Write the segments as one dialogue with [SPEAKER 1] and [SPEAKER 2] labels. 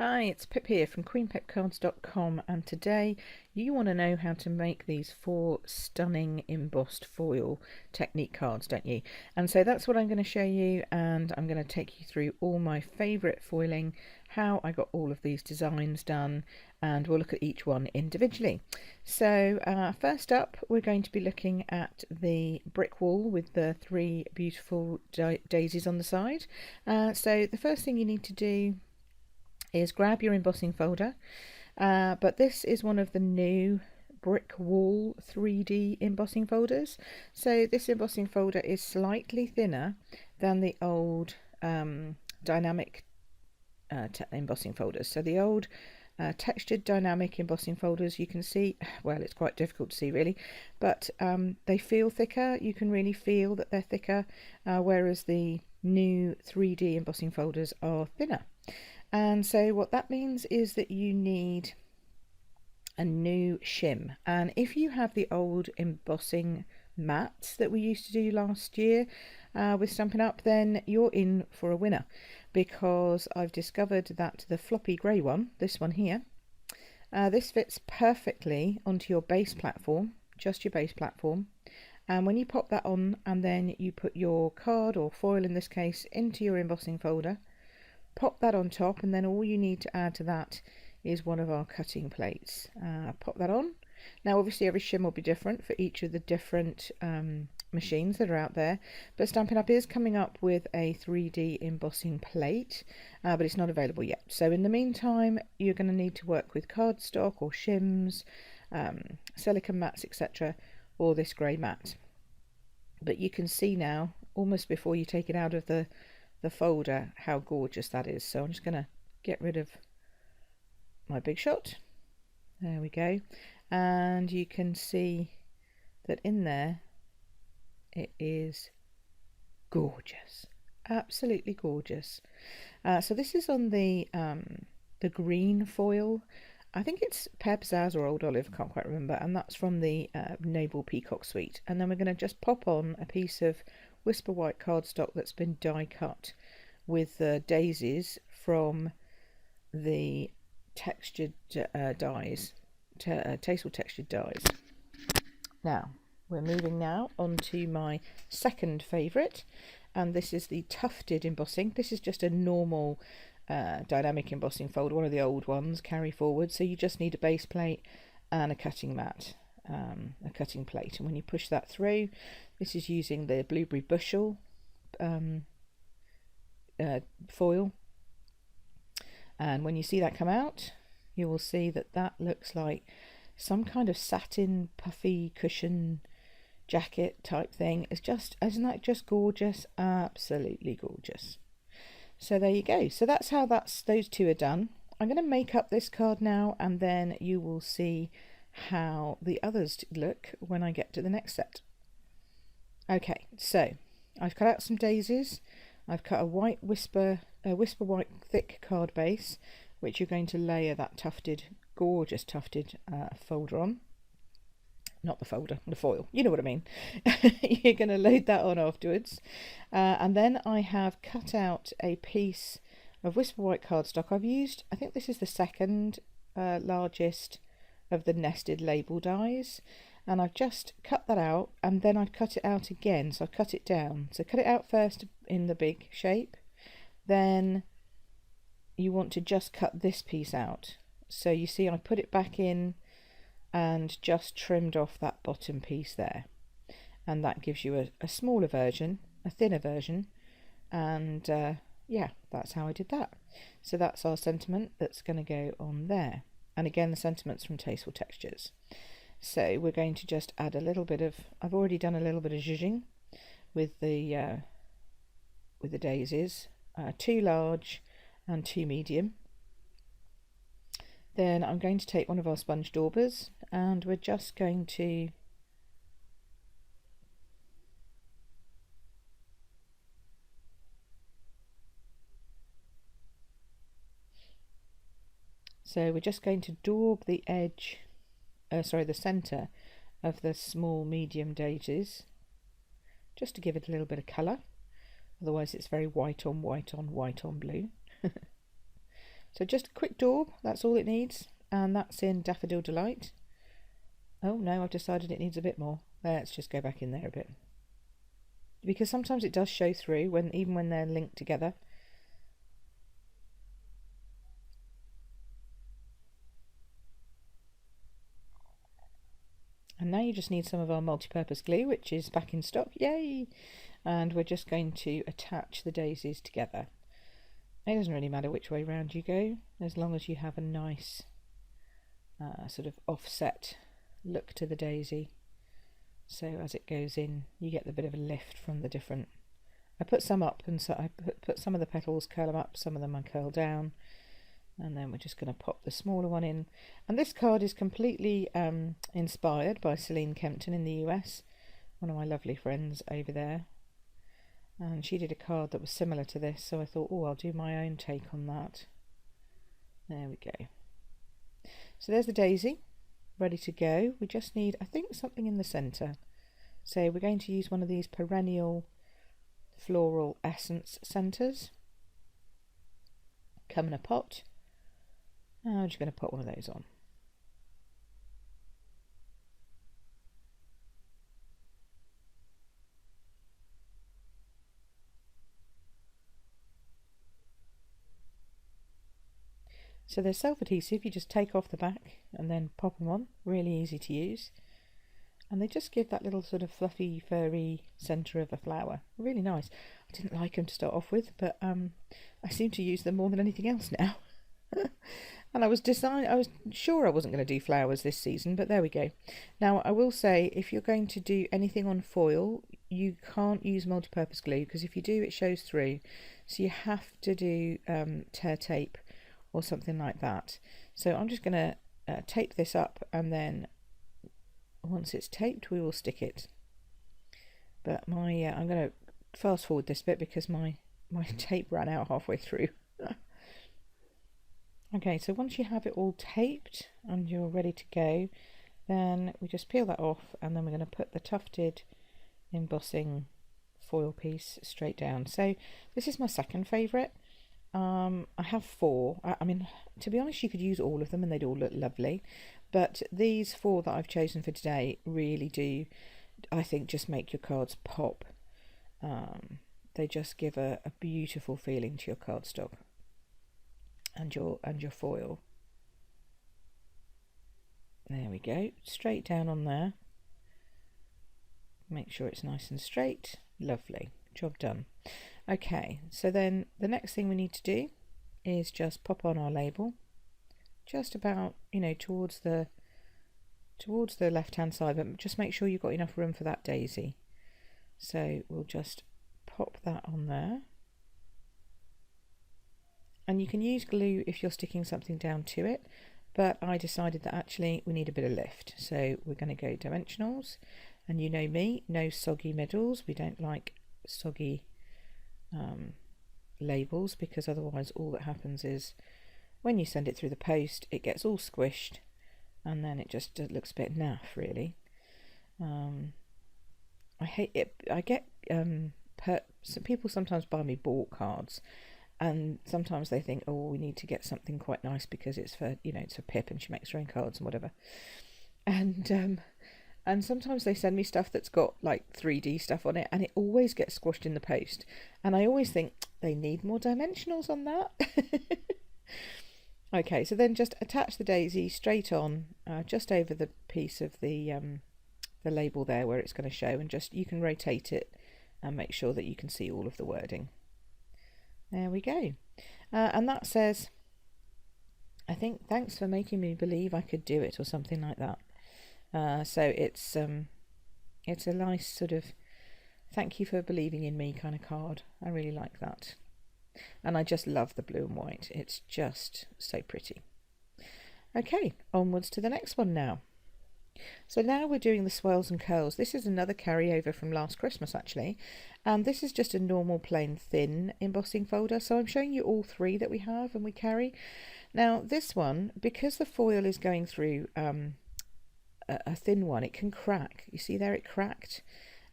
[SPEAKER 1] Hi, it's Pip here from queenpipcards.com, and today you want to know how to make these 4 stunning embossed foil technique cards, don't you? And so that's what I'm going to show you, and I'm going to take you through all my favourite foiling, how I got all of these designs done, and we'll look at each one individually. So first up, we're going to be looking at the brick wall with the 3 beautiful daisies on the side. So the first thing you need to do is grab your embossing folder, but this is one of the new brick wall 3D embossing folders. So this embossing folder is slightly thinner than the old dynamic embossing folders. So the old textured dynamic embossing folders, you can see, well, it's quite difficult to see really, but they feel thicker. You can really feel that they're thicker, whereas the new 3D embossing folders are thinner. And so what that means is that you need a new shim, and if you have the old embossing mats that we used to do last year with Stampin' Up, then you're in for a winner, because I've discovered that the floppy grey one, this one here, this fits perfectly onto your base platform, just your base platform. And when you pop that on and then you put your card, or foil in this case, into your embossing folder, pop that on top, and then all you need to add to that is one of our cutting plates. Pop that on. Now obviously every shim will be different for each of the different machines that are out there, but Stampin' Up is coming up with a 3D embossing plate, but it's not available yet. So in the meantime, you're going to need to work with cardstock or shims, silicone mats, etc., or this grey mat. But you can see now, almost before you take it out of the folder, how gorgeous that is. So I'm just going to get rid of my big shot. There we go. And you can see that in there it is gorgeous, absolutely gorgeous. So this is on the green foil. I think it's Pear Pizzazz or Old Olive, can't quite remember, and that's from the Naval Peacock suite. And then we're going to just pop on a piece of Whisper White cardstock that's been die cut with the daisies from the textured dies, Tasteful textured dies. Now we're moving now on to my second favourite, and this is the Tufted embossing. This is just a normal dynamic embossing folder, one of the old ones, carry forward. So you just need a base plate and a cutting mat, a cutting plate, and when you push that through, this is using the Blueberry Bushel foil, and when you see that come out, you will see that that looks like some kind of satin puffy cushion jacket type thing. It's just, isn't that just gorgeous? Absolutely gorgeous. So there you go. So that's how those two are done. I'm going to make up this card now, and then you will see how the others look when I get to the next set. Okay, so I've cut out some daisies. I've cut a Whisper White thick card base, which you're going to layer that tufted, gorgeous tufted folder on. Not the folder, the foil, you know what I mean. You're going to load that on afterwards. And then I have cut out a piece of Whisper White cardstock. I've used, I think this is the second largest of the nested label dies, and I've just cut that out, and then I've cut it out again, so I've cut it down. So cut it out first in the big shape, then you want to just cut this piece out. So you see I put it back in and just trimmed off that bottom piece there, and that gives you a smaller version, a thinner version, and yeah, that's how I did that. So that's our sentiment that's going to go on there, and again the sentiment's from Tasteful Textures. So we're going to just add a little bit of, I've already done a little bit of zhuzhing with the daisies, 2 large and 2 medium. Then I'm going to take one of our sponge daubers, and we're just going to daub the edge, the centre of the small medium daisies, just to give it a little bit of colour. Otherwise it's very white on white on white on blue. So just a quick daub, that's all it needs, and that's in Daffodil Delight. Oh no, I've decided it needs a bit more. Let's just go back in there a bit, because sometimes it does show through even when they're linked together. And now you just need some of our multi-purpose glue, which is back in stock, yay! And we're just going to attach the daisies together. It doesn't really matter which way round you go, as long as you have a nice sort of offset look to the daisy. So as it goes in, you get the bit of a lift from the different... I put some up, and so I put some of the petals, curl them up, some of them I curl down. And then we're just going to pop the smaller one in. And this card is completely inspired by Celine Kempton in the US, one of my lovely friends over there. And she did a card that was similar to this, so I thought, oh, I'll do my own take on that. There we go. So there's the daisy, ready to go. We just need, I think, something in the centre. So we're going to use one of these perennial floral essence centres. Come in a pot. I'm just going to put one of those on. So they're self-adhesive, you just take off the back and then pop them on, really easy to use. And they just give that little sort of fluffy, furry centre of a flower. Really nice. I didn't like them to start off with, but I seem to use them more than anything else now. And I was sure I wasn't going to do flowers this season, but there we go. Now I will say, if you're going to do anything on foil, you can't use multi-purpose glue, because if you do, it shows through. So you have to do tear tape or something like that. So I'm just going to tape this up, and then once it's taped, we will stick it. But I'm going to fast forward this bit because my tape ran out halfway through. Okay, so once you have it all taped and you're ready to go, then we just peel that off, and then we're going to put the tufted embossing foil piece straight down. So this is my second favourite. I have 4. I mean, to be honest, you could use all of them and they'd all look lovely, but these 4 that I've chosen for today really do, I think, just make your cards pop. They just give a beautiful feeling to your cardstock and your foil. There we go, straight down on there. Make sure it's nice and straight. Lovely, job done. Okay, so then the next thing we need to do is just pop on our label, just about, towards the left hand side, but just make sure you've got enough room for that daisy. So we'll just pop that on there. And you can use glue if you're sticking something down to it, but I decided that actually we need a bit of lift, so we're going to go dimensionals. And you know me, no soggy middles. We don't like soggy labels, because otherwise all that happens is when you send it through the post, it gets all squished, and then it just looks a bit naff, really. I hate it. I get people sometimes buy me bought cards, and sometimes they think, oh, we need to get something quite nice because it's for, it's for Pip and she makes her own cards and whatever. And sometimes they send me stuff that's got like 3D stuff on it, and it always gets squashed in the post. And I always think they need more dimensionals on that. Okay, so then just attach the daisy straight on, just over the piece of the label there where it's going to show, and just you can rotate it and make sure that you can see all of the wording. There we go. And that says, I think, thanks for making me believe I could do it, or something like that. So it's a nice sort of thank you for believing in me kind of card. I really like that. And I just love the blue and white. It's just so pretty. Okay, onwards to the next one now. So now we're doing the Swirls and Curls. This is another carryover from last Christmas, actually. And this is just a normal plain thin embossing folder. So I'm showing you all 3 that we have and we carry. Now this one, because the foil is going through a thin one, it can crack. You see there, it cracked.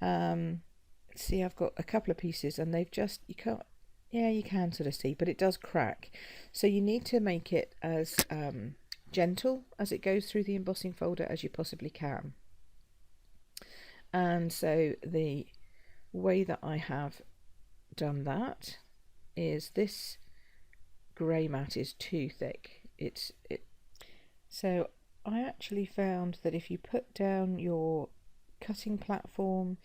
[SPEAKER 1] See, I've got a couple of pieces and they've just, you can't, Yeah, you can sort of see, but it does crack. So you need to make it as gentle as it goes through the embossing folder as you possibly can. And so the way that I have done that is this grey mat is too thick. So I actually found that if you put down your cutting platform,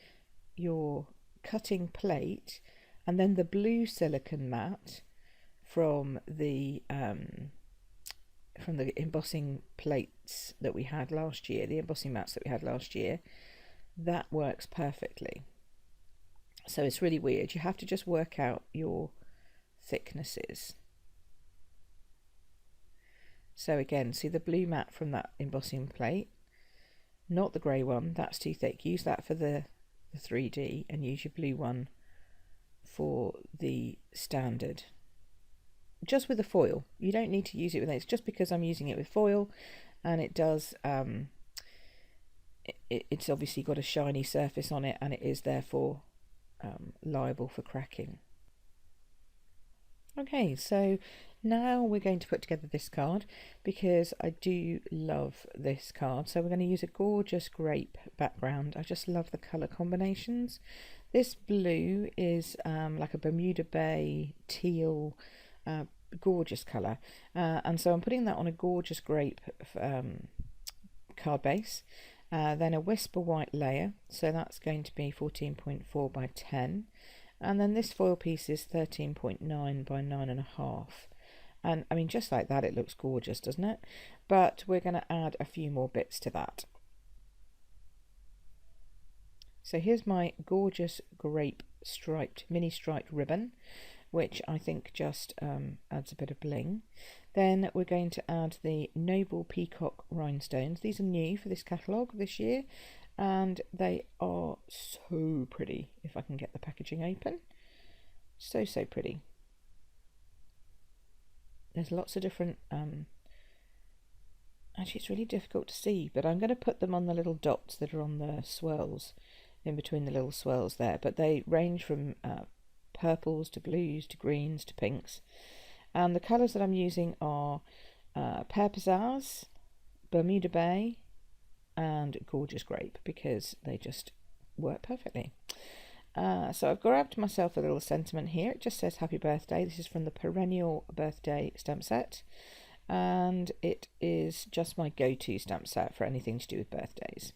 [SPEAKER 1] your cutting plate, and then the blue silicone mat from the embossing plates that we had last year, the embossing mats that we had last year, that works perfectly. So it's really weird. You have to just work out your thicknesses. So again, see the blue mat from that embossing plate, not the grey one, that's too thick. Use that for the 3D and use your blue one for the standard. Just with the foil. You don't need to use it with it. It's just because I'm using it with foil, and it does it's obviously got a shiny surface on it, and it is therefore liable for cracking. Okay, so now we're going to put together this card because I do love this card. So we're going to use a gorgeous grape background. I just love the colour combinations. This blue is like a Bermuda Bay teal, gorgeous colour. And so I'm putting that on a gorgeous grape card base. Then a Whisper White layer, so that's going to be 14.4 by 10. And then this foil piece is 13.9 by 9.5. And I mean, just like that, it looks gorgeous, doesn't it? But we're going to add a few more bits to that. So here's my gorgeous grape striped, mini striped ribbon, which I think just adds a bit of bling. Then we're going to add the Noble Peacock rhinestones. These are new for this catalogue this year, and they are so pretty. If I can get the packaging open, so pretty. There's lots of different actually it's really difficult to see, but I'm going to put them on the little dots that are on the swirls, in between the little swirls there, but they range from purples to blues to greens to pinks, and the colours that I'm using are Pear Pizzazz, Bermuda Bay and Gorgeous Grape, because they just work perfectly. So I've grabbed myself a little sentiment here. It just says happy birthday. This is from the Perennial Birthday stamp set, and it is just my go-to stamp set for anything to do with birthdays.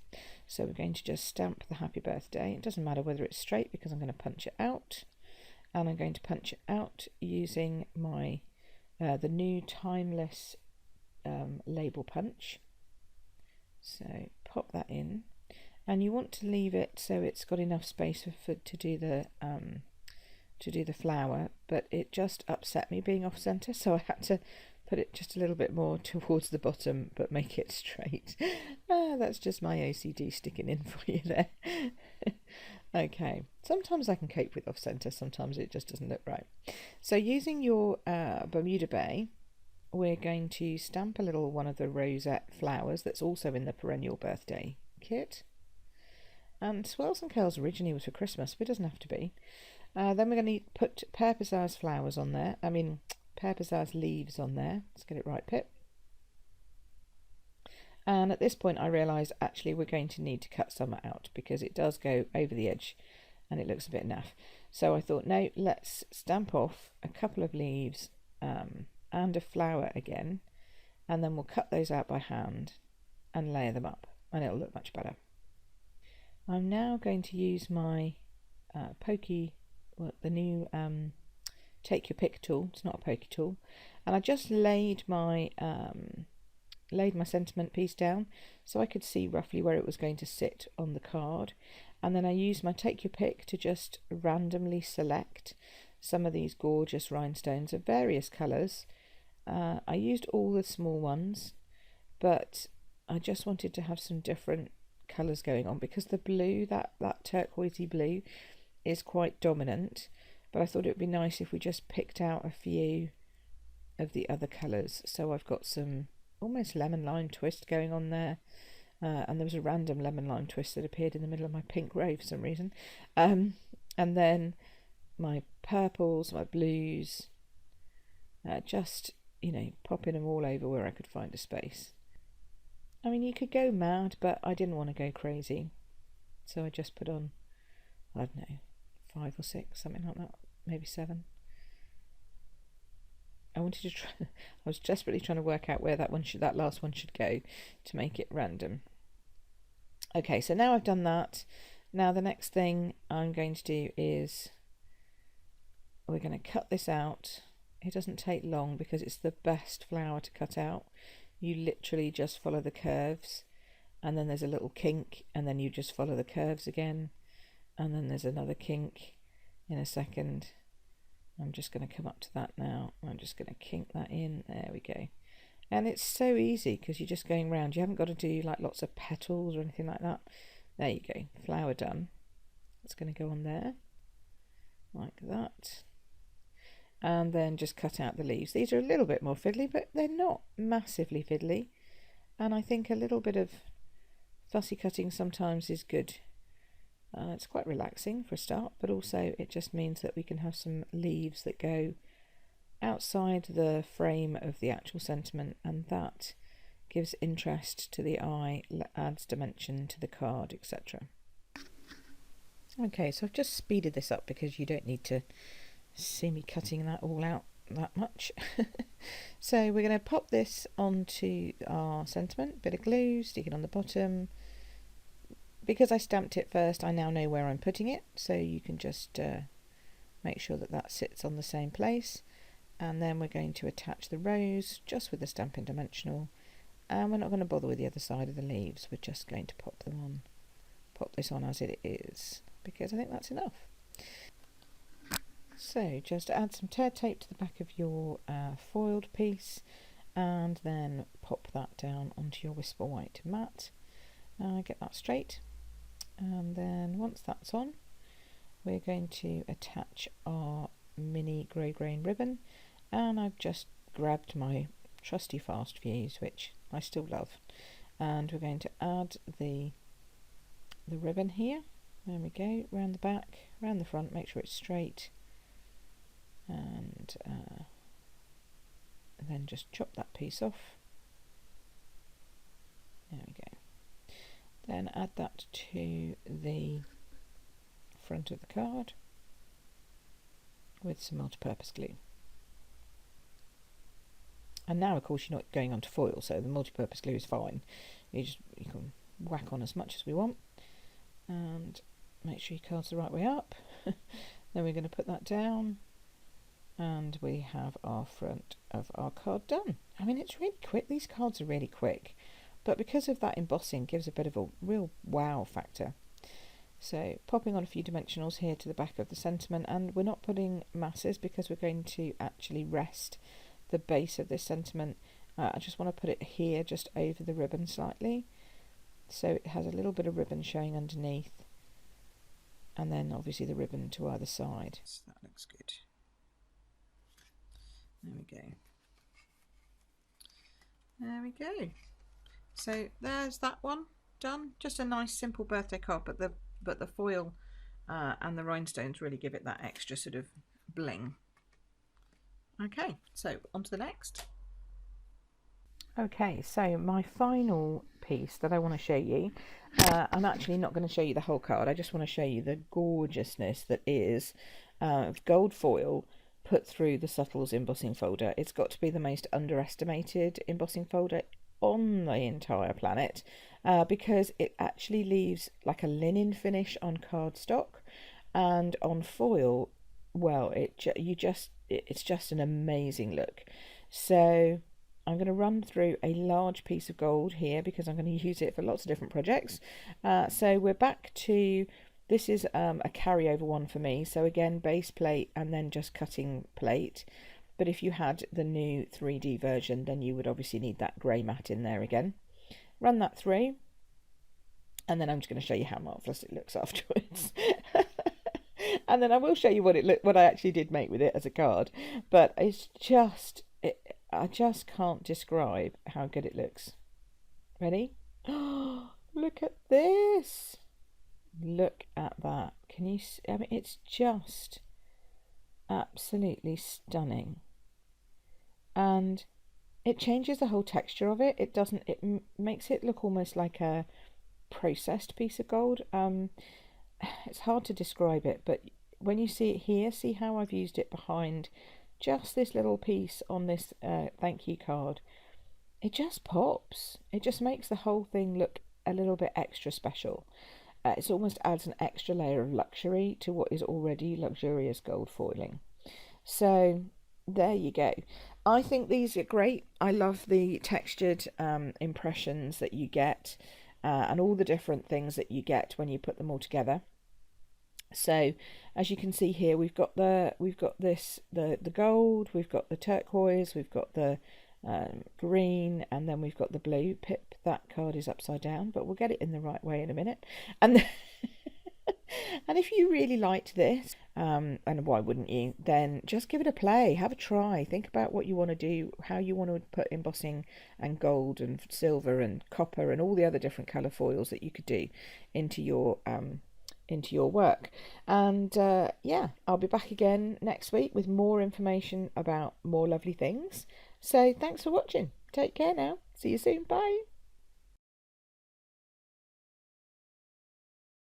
[SPEAKER 1] So we're going to just stamp the happy birthday. It doesn't matter whether it's straight because I'm going to punch it out, and I'm going to punch it out using my the new Timeless label punch. So pop that in, and you want to leave it so it's got enough space to do the flower, but it just upset me being off center, so I had to put it just a little bit more towards the bottom but make it straight. That's just my OCD sticking in for you there. Okay, sometimes I can cope with off center, sometimes it just doesn't look right. So using your Bermuda Bay, we're going to stamp a little one of the rosette flowers that's also in the Perennial Birthday kit. And Swirls and Curls originally was for Christmas, but it doesn't have to be. Then we're going to put Pear Pizzazz flowers on there. Pear Pizzazz leaves on there. Let's get it right, Pip. And at this point I realise actually we're going to need to cut some out because it does go over the edge and it looks a bit naff. So I thought, no, let's stamp off a couple of leaves and a flower again, and then we'll cut those out by hand and layer them up, and it'll look much better. I'm now going to use my the new Take Your Pick tool. It's not a pokey tool, and I just laid my sentiment piece down so I could see roughly where it was going to sit on the card, and then I used my Take Your Pick to just randomly select some of these gorgeous rhinestones of various colours. I used all the small ones, but I just wanted to have some different colours going on because the blue, that turquoisey blue, is quite dominant, but I thought it would be nice if we just picked out a few of the other colours. So I've got some almost lemon lime twist going on there, and there was a random lemon lime twist that appeared in the middle of my pink row for some reason, and then my purples, my blues, just, you know, popping them all over where I could find a space. I mean, you could go mad, but I didn't want to go crazy. So I just put on, I don't know, 5 or 6, something like that, maybe 7. I wanted to try, I was desperately trying to work out where that last one should go to make it random. Okay, so now I've done that. Now the next thing I'm going to do is we're going to cut this out. It doesn't take long because it's the best flower to cut out. You literally just follow the curves, and then there's a little kink, and then you just follow the curves again, and then there's another kink in a second. I'm just going to come up to that now. I'm just going to kink that in. There we go. And it's so easy because you're just going round. You haven't got to do like lots of petals or anything like that. There you go. Flower done. It's going to go on there like that. And then just cut out the leaves. These are a little bit more fiddly, but they're not massively fiddly. And I think a little bit of fussy cutting sometimes is good. It's quite relaxing for a start, but also it just means that we can have some leaves that go outside the frame of the actual sentiment, and that gives interest to the eye, adds dimension to the card, etc. Okay, so I've just speeded this up because you don't need to see me cutting that all out that much. So we're going to pop this onto our sentiment, bit of glue, stick it on the bottom. Because I stamped it first, I now know where I'm putting it, so you can just make sure that that sits on the same place. And then we're going to attach the rose just with the Stampin' Dimensional, and we're not going to bother with the other side of the leaves. We're just going to pop this on as it is, because I think that's enough. So just add some tear tape to the back of your foiled piece, and then pop that down onto your Whisper White mat. Get that straight, and then once that's on, we're going to attach our mini grey grain ribbon, and I've just grabbed my trusty fast fuse, which I still love, and we're going to add the ribbon here. There we go, round the back, round the front, make sure it's straight, and then just chop that piece off. There we go. Then add that to the front of the card with some multi-purpose glue. And now of course you're not going onto foil, so the multi-purpose glue is fine. You can whack on as much as we want, and make sure your card's the right way up. Then we're going to put that down, and we have our front of our card done. I mean, it's really quick. These cards are really quick. But because of that embossing, gives a bit of a real wow factor. So popping on a few dimensionals here to the back of the sentiment, and we're not putting masses because we're going to actually rest the base of this sentiment. I just want to put it here just over the ribbon slightly, so it has a little bit of ribbon showing underneath, and then obviously the ribbon to either side. So that looks good. There we go. There we go. So there's that one done. Just a nice simple birthday card, but the foil and the rhinestones really give it that extra sort of bling. Okay, so on to the next. Okay, so my final piece that I want to show you, I'm actually not going to show you the whole card. I just want to show you the gorgeousness that is gold foil put through the Subtles embossing folder. It's got to be the most underestimated embossing folder on the entire planet, because it actually leaves like a linen finish on cardstock, and on foil, well, it's just an amazing look. So I'm going to run through a large piece of gold here because I'm going to use it for lots of different projects. So we're back to, this is a carryover one for me, so again base plate and then just cutting plate. But if you had the new 3D version, then you would obviously need that grey mat in there again. Run that through, and then I'm just going to show you how marvellous it looks afterwards. And then I will show you what I actually did make with it as a card. But it's just, I just can't describe how good it looks. Ready? Oh, look at this! Look at that. Can you see? I mean, it's just absolutely stunning, and it changes the whole texture of it. It doesn't, it makes it look almost like a processed piece of gold. It's hard to describe it, but when you see it here, see how I've used it behind just this little piece on this thank you card. It just pops. It just makes the whole thing look a little bit extra special. It almost adds an extra layer of luxury to what is already luxurious gold foiling. So there you go. I think these are great. I love the textured impressions that you get and all the different things that you get when you put them all together. So as you can see here, we've got the gold, we've got the turquoise, we've got the green, and then we've got the blue. Pip, that card is upside down, but we'll get it in the right way in a minute. And and if you really liked this, and why wouldn't you, then just give it a play, have a try, think about what you want to do, how you want to put embossing and gold and silver and copper and all the other different colour foils that you could do into your work. And yeah, I'll be back again next week with more information about more lovely things. So thanks for watching. Take care now. See you soon. Bye.